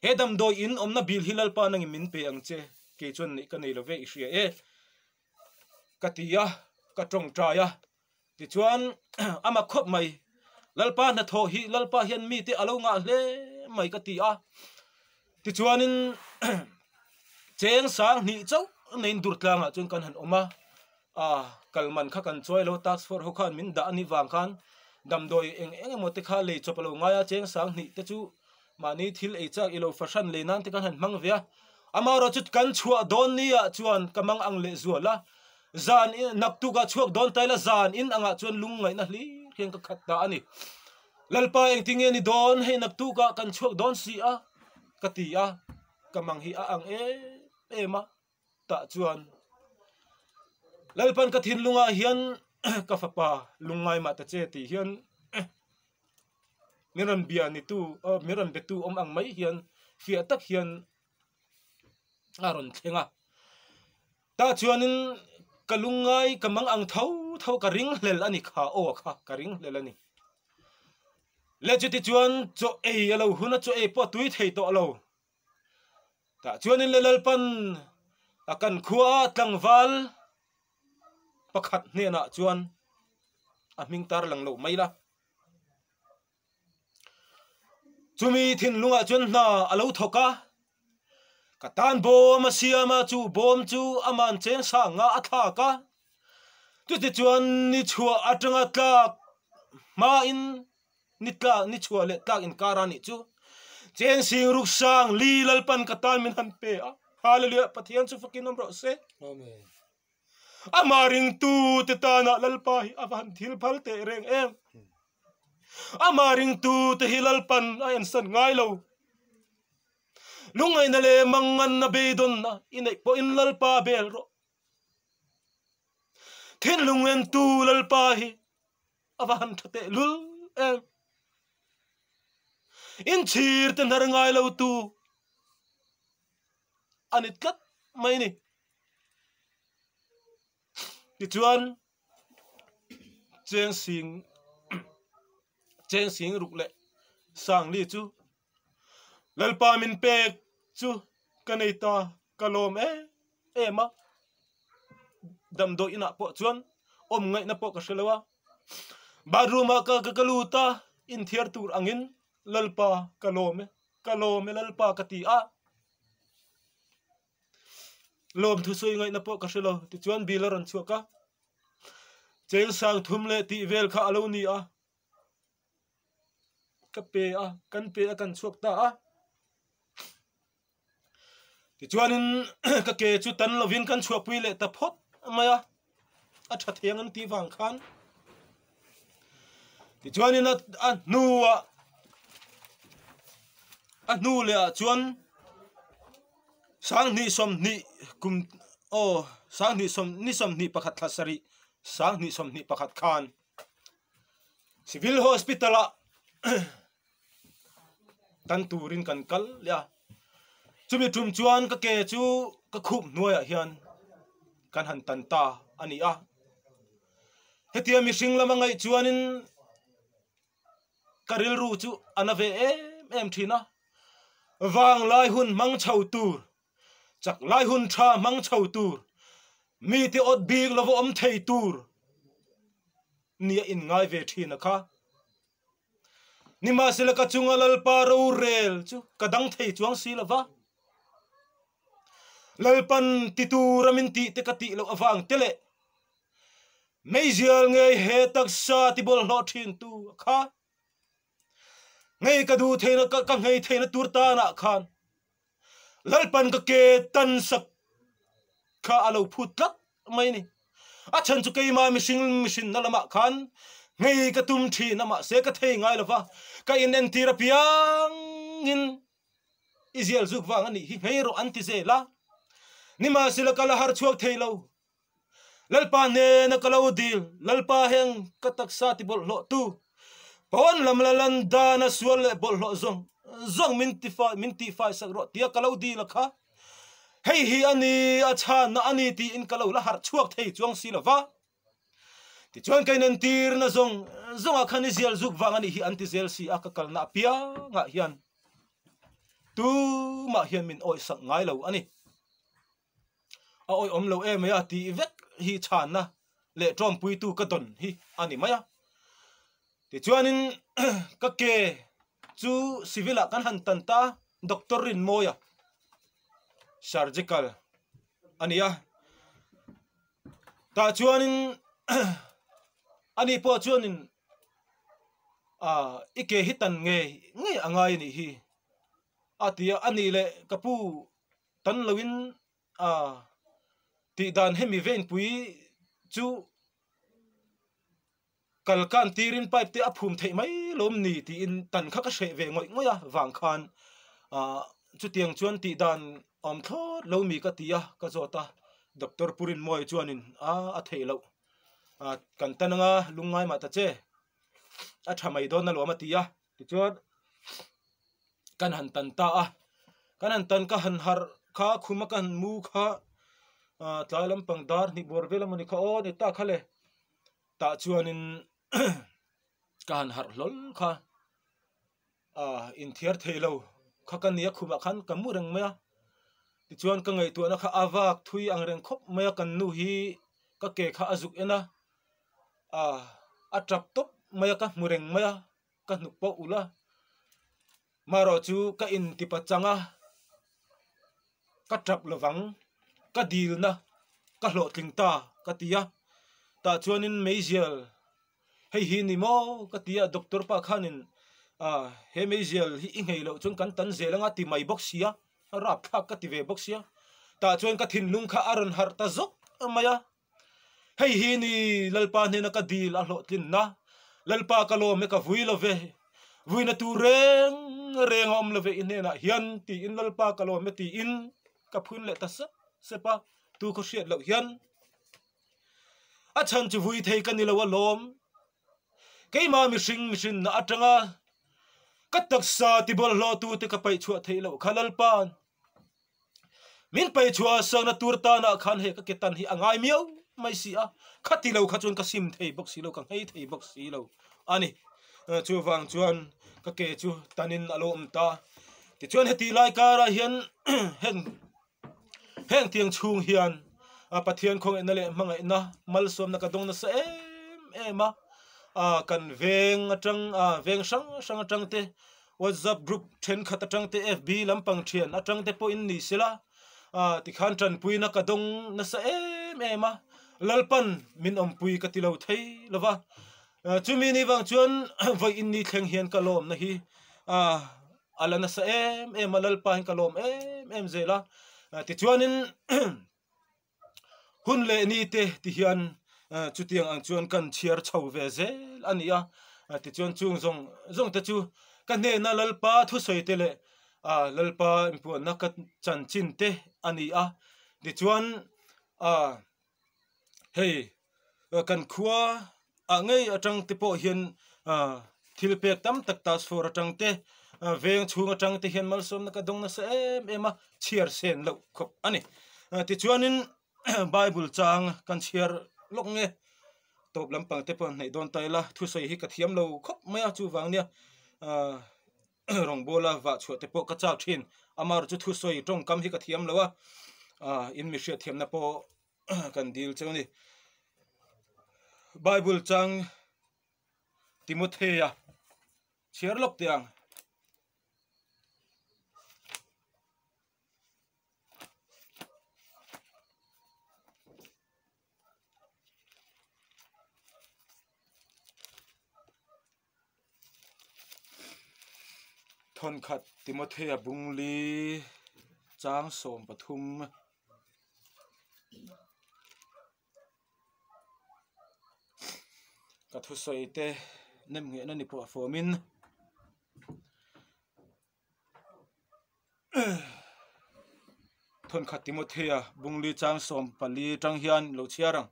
hedam doi in omna bil hilal pa nang min pe ang che ke chon ni ka nei lo ve isia katia katong traya ti chuan ama khop mai lalpa na tho hi lalpa hian mi te alo nga hle mai katia ti chuanin cheng sang ni chau nein dur tlanga chun kan han oma kalman kha kan choi lo tax for ho khan min da ani wang khan dam doi eng mo te kha le chopalo ngaya cheng sang ni te chu mani thil e chak ilo fashion le nan te kan han mang via amaro chut kan chua don ni a chuan kamang ang le zuala zan nak tu ga chuak don taila zan in anga chuan lung ngai na hli khen ka khat da ani lalpa eng tinge ni don he nak tu ga kan chuak don si a katia kamang hi a ang ema ta chuan lalpan ka thin lunga hian ka fapa lungai ma ta che ti hian miran bia ni tu miran be tu om ang mai hian fia tak hian aron thenga ta chuanin kalungai kamang ang thau ka ring hlel ani kha o kha ka ring hlel ani le chuti chuan cho alo huna cho po tui thei to alo ta chuanin le lalpan akan khua tlangwal pakhat ne na chuan a ming tar lang lo mai la chumi thin lunga chuan na alo thoka katan bom siama chu bom chu aman cheng sa nga atha ka tu ti chuan ni chua atanga tlak ma in ni tlak ni chua le tlak in karani chu cheng sing ruk sang li lalpan katan min han pe hallelujah pathian chu fakin nomro se amen amaring tu te tana lalpa hi avan thil phal te reng em amaring tu te hilalpan ayan san ngai lo lungay na le mangan na bedon na inay po in lalpa belro thin lungen tu lalpa hi avan thate lul em in chir te nar ngai lo tu anit kat mai ni ti chuan cheng sing ruk le sang li chu lalpa min pek chu kanei ta kalom ema dam do ina po chuan om ngai na po ka shelawa badruma ka kaluta in thiar tur angin lalpa kalome lalpa kati a lom thu soi ngai na po ka shelo ti chuan bilaran chuaka cheng sang thum le ti vel kha alo ni a ka pe a kan chuak ta a ti chuanin ka ke chu tan lovin kan chuak pui le ta phot maya a tha theng an ti wang khan ti chuan in a nu le chuan sang ni som ni kum sang ni som ni pakhat thlasari sang ni som ni pakhat khan civil hospital a tan turin kan kal ya chumi tum chuan ka ke chu ka khup nuaya hian kan han tan ta ani a hetia mi hring lama ngai chuanin karil ru chu anave em thina wang lai hun mang chau tur chak lai hun tha mang chau tur mi ti ot big lovo om thei tur nia in ngai ve thina kha nima sila ka chunga lalpa ro rel chu kadang thei chuang silava lalpan titu ramin ti te kati lo awang tele meizial ngai he taksa ti bol lo thin tu kha ngai ka du theina ka ngai theina tur ta na khan lalpan ka ke tan sak kha alo phutlat mai ni a chan chu kai ma machine na lama khan ngai ka tum thi na ma se ka thei ngai lova ka in en tirapiang in izial zuk wang ani hi hero anti zela nima sila kala har chuak theilo lalpa ne na kalau dil lalpa heng kataksa ti bol lo tu pon lam lalan da na sual bol lo zong minti fa sak ro tia kalau di la kha hei hi ani acha na ani ti in kalau la har chuak thei chuang silava ti chuan kain an tir na zong a khani zial zuk wang ani hi anti zel si akakal na pia nga hian tu ma hian min oi sak ngai lo ani a oi om lo em ya ti vek hi chan na le trom pui tu ka don hi ani maya ti chuanin ka ke chu civil kan han tan ta doctor rin moya surgical ania ta chuanin ani po chuanin ike hitan nge angai ni hi atia ani le kapu tan lowin ti dan hemi ven pui chu kalkan tirin pipe te aphum thei mai lom ni ti in tan kha ka she ve ngoya wang khan chu tiang chuan ti dan om thot lo mi ka tia ka zota doctor purin moi chuanin a thei lo kan tananga lungai ma ta che a thamai don na lo ma tia ti chuan kan han tan ta kan han tan ka han har kha khuma kan mu kha tlailam pangdar ni borvela mani kha o ni ta khale ta chuanin kan har lol kha in thiar theilo kha kan nia khuma khan kamurang maya ti chuan ka ngai tu na kha awak thui angreng khop maya kan nu hi ka ke kha azuk ena atrap top maya ka mureng maya ka nu po ula maro chu ka in ti pachanga ka trap lawang ka dil na ka hlo tling ta ka tia ta chuanin meizial hei hi ni mo ka tia doctor pa khanin he meizial hi ingei lo chun kan tan zelanga ti mai box sia rap thak ka ti ve box sia ta chuan ka thin lung kha aron har ta zok maya hei hi ni lalpa ne na ka dil a hlo tin na lalpa ka lo me ka vui lo ve vui na tu reng om lo ve in na hian ti in lalpa ka lo me ti in ka phun le ta sa sepa tu ko hriat lo hian a chan chu vui thei kan ni lo lom keima mi hring na atanga ka taksa ti bol lo tu te ka pai chua thei lo khalal pan min pai chua sang na tur ta na khan he ka ketan hi angai miau mai si a khati lo kha chun ka sim thei box si lo ka hei thei box si lo ani chu wang chuan ka ke chu tanin alom ta ti chuan heti lai kara hian heng tiang chung hian pathian khong en le mangai na mal som na ka dong na sa ema kan veng atang veng sang atang te WhatsApp group 10 khat atang te FB lampang thian atang te po in ni sila ti khan tran pui na ka dong na sa ema lalpan min om pui ka tilo thei lova chumi ni wang chuan voi in ni thleng hian ka lom na hi ala na sa lalpa hin ka lom zela ti chuanin hun le ni te ti hian chu tiang ang chuan kan chiar chho ve zel ania ti chuan chung zong ta chu kan ne na lalpa thu soi te le lalpa impu na ka chan chin te ani a ti chuan hei kan khua ngei atang te po hian thil pek tam tak tas for atang te veng chung atang te hian mal som na ka dong na se em a chiar sen lo khop ani ti chuanin bible chang kan chiar lok nge top lampang te pon nei don taila thu soi hi ka thiam lo khop maya chu wang nia rong bola wa chu te po ka chak thin amar chu thu soi tong kam hi ka thiam lo a in mi hria thiam na po kan dil chani bible chang Timothea chiar lok tiang thon khat Timothea bungli chang som pathum ka thu soi te nem nge na ni po fomin thon khat Timothea bungli chang som pali tang hian lo chiarang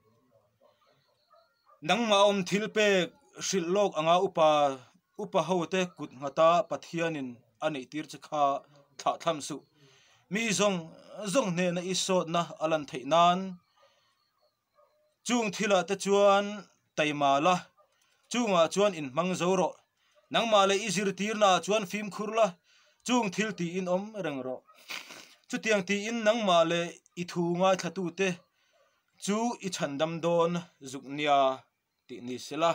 nang ma om thil pe shil lok anga upa ho te kut ngata pathianin ani tir chakha tha tham su mi zong ne na isot na alan theinan chung thila te chuan taimala chunga chuan in mang zoro nang ma le izir tir na chuan phim khurla chung thil ti in om rengro chu tiang ti in nang ma le I thu nga thatu te chu I chandam don zuknia ti ni sela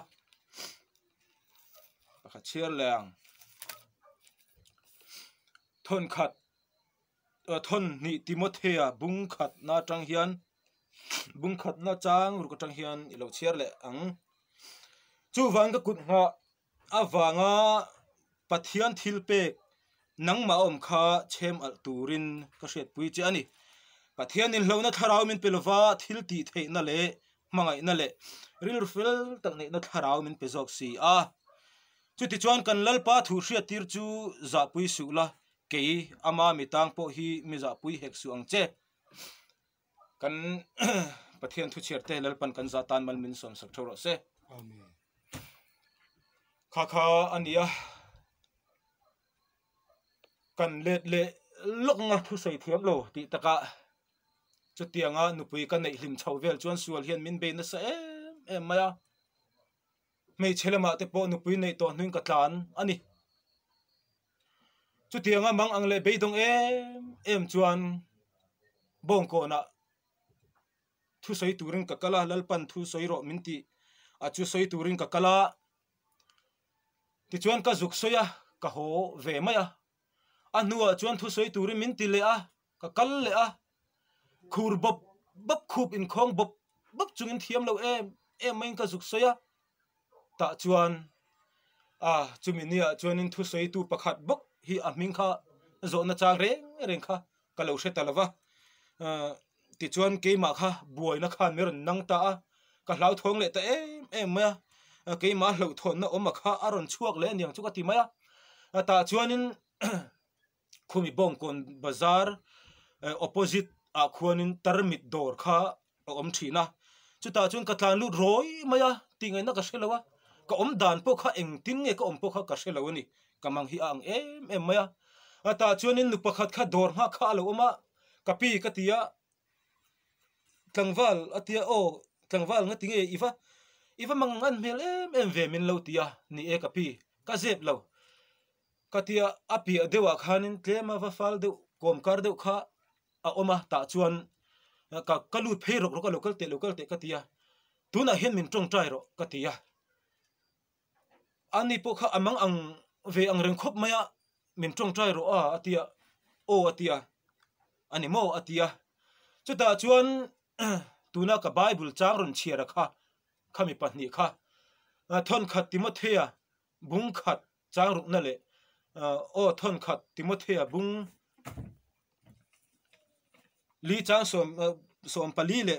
pakha chiar lang thon khat thon ni Timothea bung khat na tang hian bung khat na chang ru ka tang hian I lo chiar le ang chu wang ka kut nga awanga pathian thil pe nang ma om kha chem al turin ka hret pui chi ani pathian in hlona tharau min pelwa thil ti theina le mangai na le ril fel tak nei na tharau min pezok si a chu ti chuan kan lalpa thu hriat tir chu za pui su la ke ama mi tang po hi mi za pui hek su ang che kan pathian thu chiar te lalpan kan za tan mal min som sak thoro se amen kha ania kan le lok nga thu sei thiam lo ti taka chu tianga nupui kan nei hlim chho vel chuan sual hian min be na sa em maya mei chelama te po nupui nei to hnuin ka tlan ani chu tianga mang ang le beidong em chuan bongko na thu sei turin ka kala lalpan thu sei ro min ti a chu sei turin ka kala ti chuan ka zuk soya ka ho ve maya anua chuan thu sei turin min ti le a ka kal le a khur bop khup in khong bop chungin thiam lo em main ka zuk soya ta chuan chuminia chuanin thu sei tu pakhat bok hi a ming kha zo na chang reng kha ka lo hre talawa ti chuan ke ma kha buai na khan mer nang ta ka hlau thong le ta em maya ke ma hlo thon na oma kha aron chuak le niang chu ka ti maya ta chuanin khumi bongkon bazar opposite a khuanin tarmit dor kha om thina chuta chun ka tlan lu roi maya tingai na ka hrelowa ka om dan po kha eng tin nge ka om po kha ka hrelo ni kamang hi ang em maya ata chuanin nu pakhat kha dor nga kha lo oma ka pi ka tia tlangwal atia tlangwal nga tinge iwa mangan mel em ve min lo tia ni e ka pi ka zep lo ka tia api dewa khanin tlema wa fal de kom kar de kha a oma ta chuan ka kalut phei rok ka local te ka tia tuna hen min tong trai ro ka tia ani po kha amang ang ve ang reng khop maya min tong trai ro atia atia ani mo atia chuta chuan tuna ka bible chang ron chiara kha khami pahni kha thon khat Timothea bung khat chang ruk na le thon khat Timothea bung li chang som pali le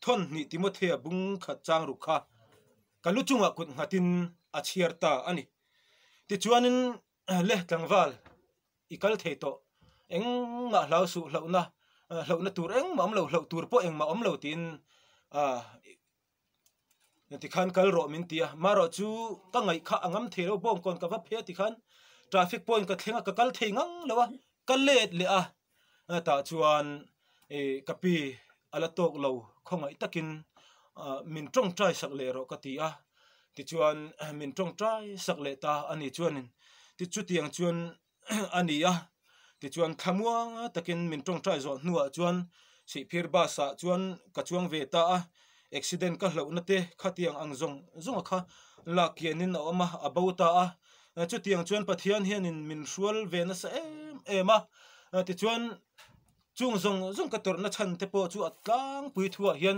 thon ni Timothea bung khat chang ruk kha kalu chunga kut ngatin a chiarta ani ti chuanin le tlangwal ikal thei to eng ma hlau su hlau na tur eng mam lo hlau tur po eng ma om lo tin ti khan kal ro min tia maro chu ka ngai kha angam thero bom kon ka va phe ti khan traffic point ka thlenga ka kal thei ngang lawa kal let le a ta chuan kapi ala tok lo khongai takin min tong trai sak le ro ka ti a ti chuan min tong trai sak le ta ani chuanin ti chu tiang chuan ani a ti chuan thamuang takin min tong trai zo nuwa chuan si phir ba sa chuan ka chuang ve ta a accident ka hlo na te khatiang ang zong kha la kianin oma abauta a chu tiang chuan pathian hianin min hrual ve na sa ema ti chuan chung zong ka tor na chan te po chu atlang pui thua hian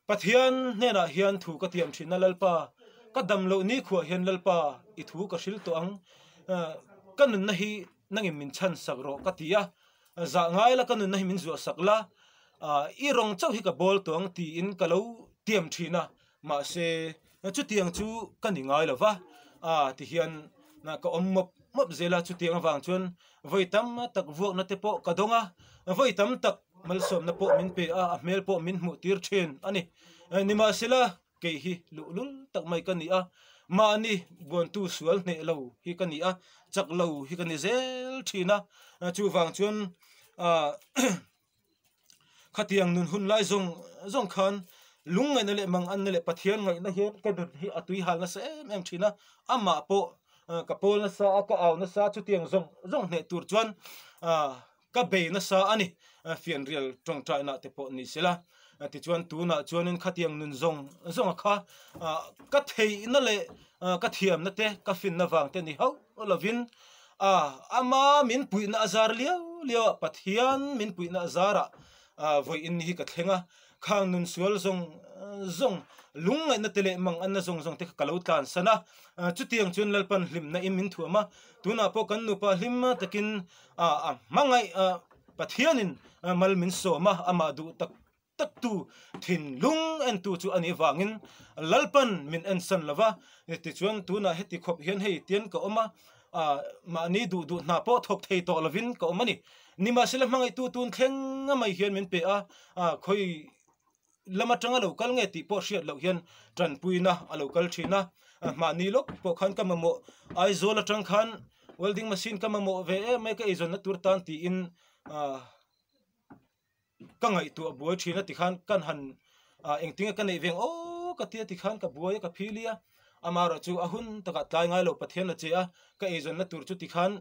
pathian nena hian thu ka tiam thina lalpa ka dam lo ni khuwa hian lalpa I thu ka hril to ang kanun na hi nangin min chan sak ro ka tia za ngai la kanun na hi min zu sakla I rong chau hi ka bol tong ti in kalo tiam thina ma se chu tiang chu kan ngai lova ti hian na ka mop zela chu tiang wang chuan voitam tak vuak na te po ka donga voitam tak malsom na po min pe a mel po min mu tir thin ani ni ma sela ke hi lulul tak mai kan ni a ma ni bon tu sual ne lo hi kan ni a chak lo hi kan ni zel thina chu wang chuan khatiang nun hun lai zong khan lungai na le mang an le pathian ngai na hian ka dut hi atui hal na se em thina ama po ka pol na sa ka aw na sa chu tiang zong ne tur chuan ka be na sa ani fian real tong trai na te po ni sela ti chuan tu na chuanin khatiang nun zong kha ka thei na le ka thiam na te ka fin na wang te ni ho lovin ama min pui na azar liao pathian min pui na azara voi in hi ka thlenga khang nun sual zong lungai na tele mang an na zong te ka lo tlan sana chu tiang chun lalpan hlim na im min thuama tuna po kan nu pa hlim takin mangai pathianin mal min soma ama du tak tu thin lung en tu chu ani wangin lalpan min en san lova ti chuan tuna heti khop hian hei tian ka oma ma ni du na po thok thei to lovin ka omani nima sela mangai tu tun thleng mai hian min pe khoi lama tanga lo kal nge ti po hriat lo hian tran puina alo kal thina ma ni lok po khan ka mamo ai zola tang khan welding machine ka mamo ve me ka izon na tur tan ti in ka ngai tu buai thina ti khan kan han engtinga ka nei veng ka tia ti khan ka buai ka philia amaro chu ahun taka tlai ngai lo pathian na chea ka izon na tur chu ti khan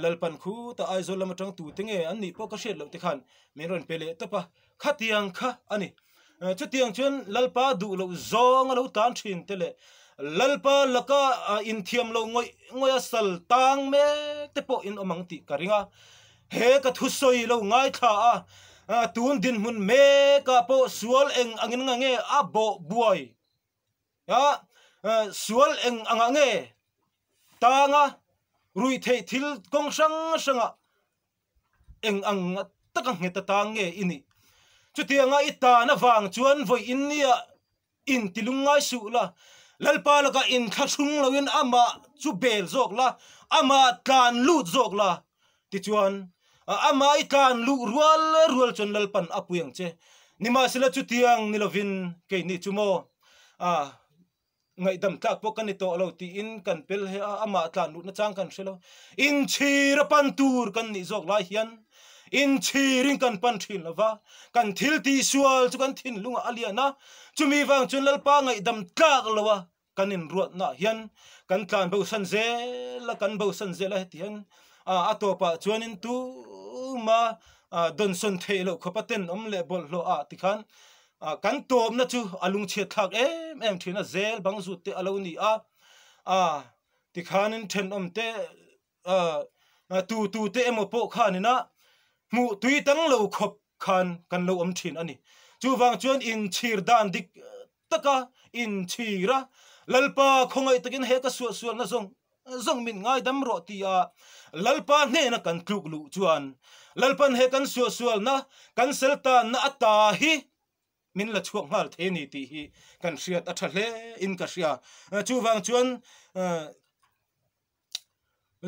lalpan khu ta ai zol lama tang tu tenge an ni po ka hriat lo ti khan meron pele topa khatiang kha ani chu tiang chuan lalpa du lo zong lo tan thin tele lalpa laka in thiam lo ngoi asal tang me te po in omang ti karinga he ka thusoi lo ngai tha tun din mun me ka po sual eng angin nge abo buai ya sual eng angange tanga rui thei thil kong sanga eng ang takang nge ta tange ini chutianga ita na wang chuan voi innia in tilungai su la lalpa laka in thachung lawin ama chu bel zok la ama tlan lut zok la ti chuan ama I tlan lu rual chon lalpan apuyang che nima sila chutiang nilovin ke ni chumo ngai dam tlak po kan to lo ti in kan pel he ama tlan lut na chang kan shelo in chira pan tur kan ni zok la hian in chiring kan pan thin lova kan thil ti sual chu kan thin lunga aliana chumi wang chun lalpa ngai dam tlak lowa kanin ruat na hian kan tlan bo san zela kan bo san zela hian atopa chuanin tu ma donson thelo khopaten omle bol lo ti khan kan tom na chu alung che thak em thina zel bang zu te alo ni ti khanin then om te tu te emo po khanina mu tui tang lo khop khan kan lo om thin ani chu wang chuan in chir dan dik taka in chira lalpa khongai takin he ka sual na zong min ngai dam ro ti lalpa ne na kan tluk lu chuan lalpan he kan sual na kan selta na ata hi min la chuak ngal the ni ti hi kan hriat a tha hle in ka hria chu wang chuan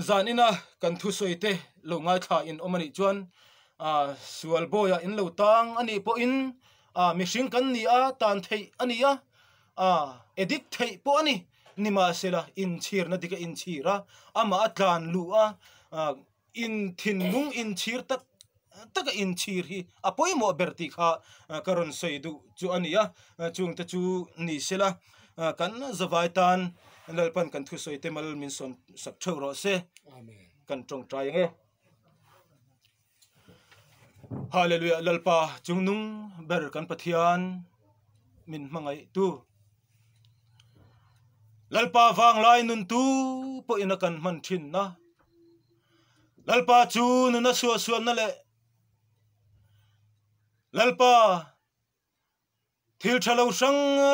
zanina kan thu soite lo ngai tha in omani chuan sual boya in lo tang ani po in mihring kan ni a tan thei ani a edik thei po ani nima sela in chir na dika in chira ama atlan lu in thin lung in chir taka in chir hi apoi mo berti kha karon seidu chu ania chung ta chu ni sela kan zawai tan lalpan kan thu soite mal min son sak thau ro se amen kan tong trai nge hallelujah lalpa chung nung ber kan pathian min mangai tu lalpa wang lai nun tu po ina kan man thin na lalpa chu nu na sual na le lalpa thil thalo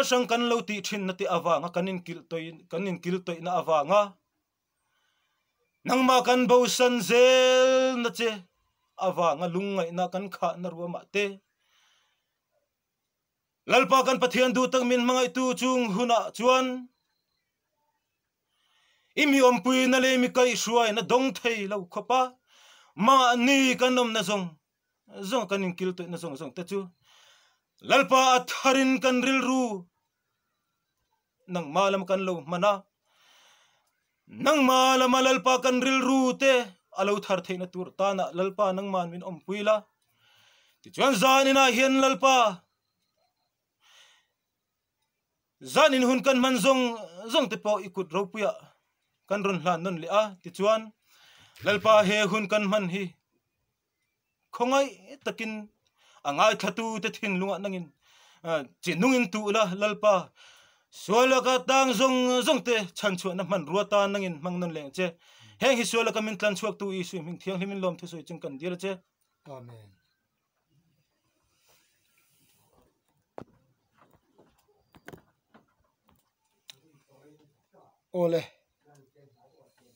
sang kan lo ti thin na ti awanga kanin kil toi na awanga nangma kan bo san zel na che awanga lungai na kan kha na ruwa te lalpa kan pathian du tak min mangai tu chung huna chuan imi ompui na le mi kai hruai na dong thei lo khopa ma ni kanom na zong kanin kil toi na zong te chu lalpa atharin kan ril ru nang malam kan lo mana nang malam lalpa kan ril ru te alo thar theina tur ta na lalpa nang man min ompuila ti chuan zanina hian lalpa zanin hun kan man zong te pau ikut ro puya kan ron hlan non le a ti chuan lalpa he hun kan man hi khongai takin angai thatu te thin lunga nangin chinungin tu la lalpa suala ka tang zong te chan chuan na man ruata nangin mangnon leng che heng hi suala ka min tlan chuak tu i swimming thiang himin lom thu soi ching kan dir che amen ole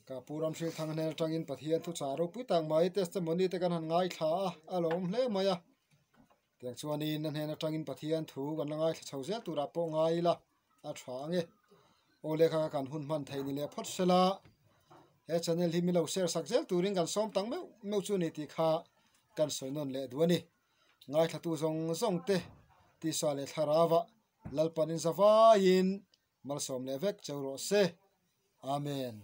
ka puram shil thang ne tangin pathian thu charo putang mai testimony te kan han ngai tha alom hle maya teng chuanin nan hena tangin pathian thu kan ngai chhozel tura po ngai la a thange ole kha kan hun man theini le phot sela he channel hi milo share sakjel turin kan som tang meu chu ni ti kha kan soinon le duani ngai thatu zong te ti sa le tharawa lalpanin zawa in mal som le vek chawro se amen